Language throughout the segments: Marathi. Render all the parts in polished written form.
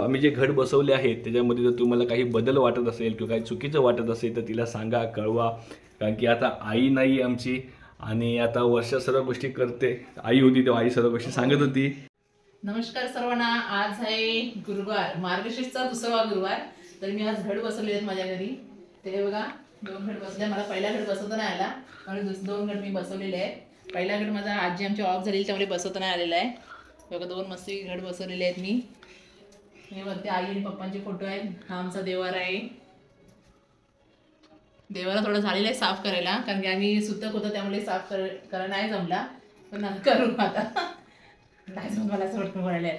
आम्ही जे घट बसवले आहेत त्याच्यामध्ये जर तुम्हाला काही बदल वाटत असेल किंवा काही चुकीचं वाटत असेल तर तिला सांगा, कळवा. कारण की आता आई नाही आमची आणि आता वर्ष सर्व गोष्टी करते. आई होती तेव्हा आई सर्व गोष्टी सांगत होती. नमस्कार सर्वांना. आज आहे गुरुवार, मार्गशीर्षचा दुसरा गुरुवार. तर मी आज घट बसवले आहेत माझ्या घरी. ते बघा 2 घट बसले. मला पहिला घट बसवता नाही आला म्हणून 2 घट मी बसवलेले आहेत. पहिला घट माझा आजी आमची ऑफ झाली त्यामुळे बसवता नाही आलेला आहे. बघा 2 मस्त घट बसवलेले आहेत मी. हे बघते आई आणि पप्पांचे फोटो आहेत. हा आमचा देवारा आहे. देवारा थोडा झालेला आहे साफ करायला कारण की आम्ही सुतक होतो त्यामुळे साफ करायला नाही जमला. पण करू आता नाही जमत मला असं वाटतं बोलायला.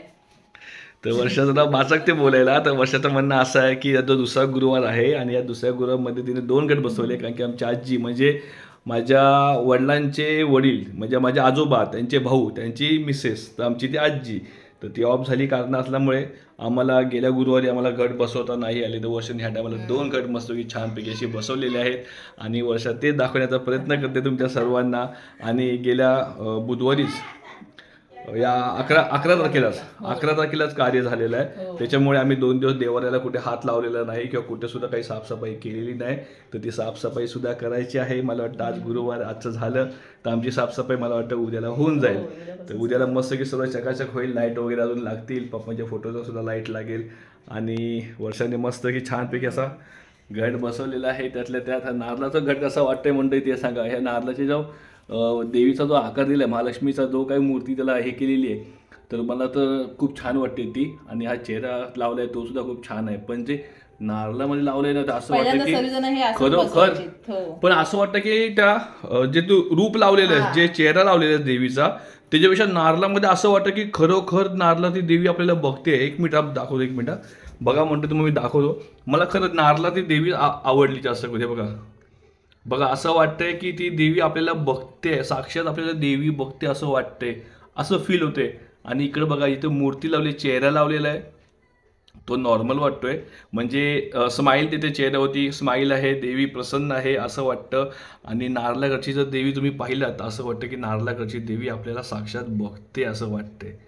तर वर्षाचा वाचक ते बोलायला. तर वर्षाचं म्हणणं असं आहे की आता दुसरा गुरुवार आहे आणि या दुसऱ्या गुरुवारमध्ये तिने 2 घट बसवले. कारण की आमची आजी म्हणजे माझ्या वडिलांचे वडील म्हणजे माझे आजोबा, त्यांचे भाऊ, त्यांची मिसेस, तर आमची ती आजी, तर ती ऑफ झाली कारण असल्यामुळे आम्हाला गेल्या गुरुवारी आम्हाला घट बसवता नाही आले. तर वर्षाने ह्या टायमाला 2 घट मस्तपैकी छानपैकी अशी बसवलेले आहेत आणि वर्षात ते दाखवण्याचा प्रयत्न करते तुमच्या सर्वांना. आणि गेल्या बुधवारीच या 11 तारखेलाच कार्य झालेलं आहे. त्याच्यामुळे आम्ही 2 दिवस देवाऱ्याला कुठे हात लावलेला नाही किंवा कुठे सुद्धा काही साफसफाई केलेली नाही. तर ती साफसफाई सुद्धा करायची आहे. मला वाटतं आज गुरुवार आजचं झालं तर आमची साफसफाई मला वाटतं उद्याला होऊन जाईल. तर उद्याला मस्त की सर्व चकाचक होईल. लाईट वगैरे अजून लागतील. पप्पांच्या फोटोचा सुद्धा लाईट लागेल आणि वर्षाने मस्त की छानपैकी असा घट बसवलेला आहे. त्यातल्या त्यात नारळाचा घट कसा वाटतंय म्हणतोय ते सांगा. ह्या नारळाचे जो देवीचा जो आकार दिला आहे, महालक्ष्मीचा जो काही मूर्ती त्याला हे केलेली आहे, तर मला तर खूप छान वाटते ती. आणि हा चेहरा लावला आहे तो सुद्धा खूप छान आहे. पण जे नारळामध्ये लावलंय ना तर असं वाटतं की खरोखर, पण असं वाटतं की त्या जे तू रूप लावलेलं आहे, जे चेहरा लावलेला आहे देवीचा, त्याच्यापेक्षा नारळामध्ये असं वाटतं की खरोखर नारळा ती देवी आपल्याला बघते. 1 मिनिट दाखवतो, 1 मिनिट बघा म्हणतो तुम्ही, मी दाखवतो. मला खरं नारळा ती देवी आवडली जास्त कधी. बघा असं वाटतंय की ती देवी आपल्याला बघते, साक्षात आपल्याला देवी बघते असं वाटतंय, असं फील होते. आणि इकडे बघा इथे मूर्ती लावली, चेहरा लावलेला आहे तो नॉर्मल वाटतोय, म्हणजे स्माईल तिथे चेहऱ्यावरती स्माईल आहे, देवी प्रसन्न आहे असं वाटतं. आणि नारळाकडची जर देवी तुम्ही पाहिलात तर असं वाटतं की नारळाकडची देवी आपल्याला साक्षात बघते असं वाटते.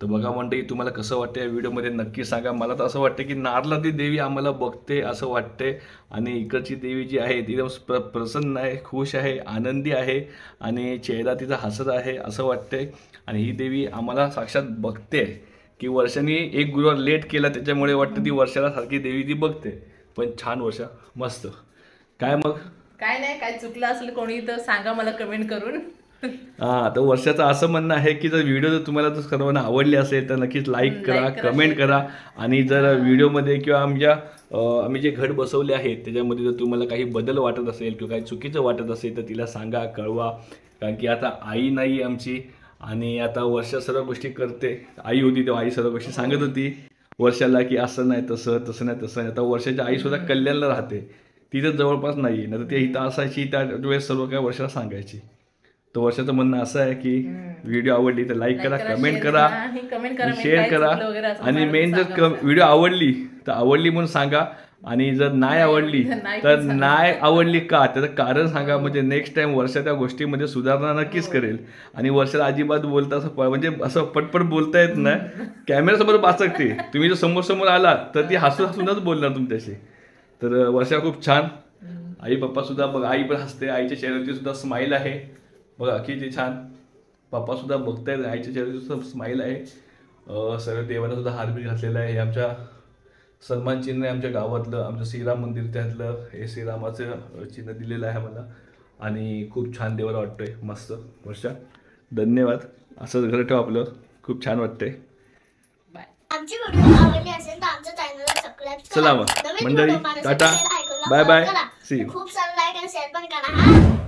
तर बघा म्हणते तुम्हाला कसं वाटतं या व्हिडिओमध्ये नक्की सांगा. मला तर असं वाटतं की नारळा ती देवी आम्हाला बघते असं वाटते. आणि इकडची देवी जी आहे ती एकदम प्रसन्न आहे, खुश आहे, आनंदी आहे आणि चेहरा तिचा हसत आहे असं वाटते. आणि ही देवी आम्हाला साक्षात बघते की वर्षांनी 1 गुरुवार लेट केला त्याच्यामुळे वाटतं ती वर्षाला सारखी देवी ती बघते. पण छान वर्षा, मस्त. काय मग काय नाही, काय चुकलं असेल कोणी तर सांगा मला कमेंट करून. तर वर्षाचं असं म्हणणं आहे की जर व्हिडिओ जर तुम्हाला जर सर्वांना आवडली असेल तर नक्कीच लाईक करा, कमेंट करा. आणि जर व्हिडिओमध्ये किंवा आम्ही जे घट बसवले आहेत त्याच्यामध्ये जर तुम्हाला काही बदल वाटत असेल किंवा काही चुकीचं वाटत असेल तर तिला सांगा, कळवा. कारण की आता आई नाही आमची आणि आता वर्षा सर्व गोष्टी करते. आई होती तेव्हा आई सर्व गोष्टी सांगत होती वर्षाला की असं नाही तसं, तसं नाही तसं. आता वर्षाची आईसुद्धा कल्याणला राहते, ती तर जवळपास नाही ना, तर ती इथं असायची त्यावेळेस सर्व काय वर्षाला सांगायची. तर वर्षाचं म्हणणं असं आहे की व्हिडिओ आवडली तर लाईक करा, कमेंट करा, शेअर करा. आणि मेन जर व्हिडिओ आवडली तर आवडली म्हणून सांगा. आणि जर नाही आवडली तर नाही आवडली का त्याचं कारण सांगा. म्हणजे नेक्स्ट टाइम वर्षा त्या गोष्टीमध्ये सुधारणा नक्कीच करेल. आणि वर्षाला अजिबात बोलता असं म्हणजे असं पटपट बोलता येत नाही, कॅमेऱ्यासमोर बाचकते. तुम्ही जर समोर आला तर ती हसूनच बोलणार तुमच्याशी. तर वर्षा खूप छान. आई पप्पा सुद्धा बघ, आई पण हसते, आईच्या चेहऱ्यावरती सुद्धा स्माईल आहे बघा किती छान. पप्पा सुद्धा बघतायत, आईच्या चेहऱ्यावरती सुद्धा स्माईल आहे. सर्व देवाला सुद्धा हारबीर घातलेला आहे. हे आमच्या सन्मान चिन्ह आहे, आमच्या गावातलं आमचं श्रीराम मंदिर त्यातलं हे श्रीरामाचं चिन्ह दिलेलं आहे मला. आणि खूप छान देवाला वाटतंय, मस्त. वर्षा धन्यवाद, असं घर ठेवा आपलं, खूप छान वाटतंय. आमची व्हिडिओ आवडली असेल तर आमच्या चॅनलला सबस्क्राइब करा. चला मग मंडळी, tata, bye bye, see you. खूप सारं लाईक आणि शेअर पण करा.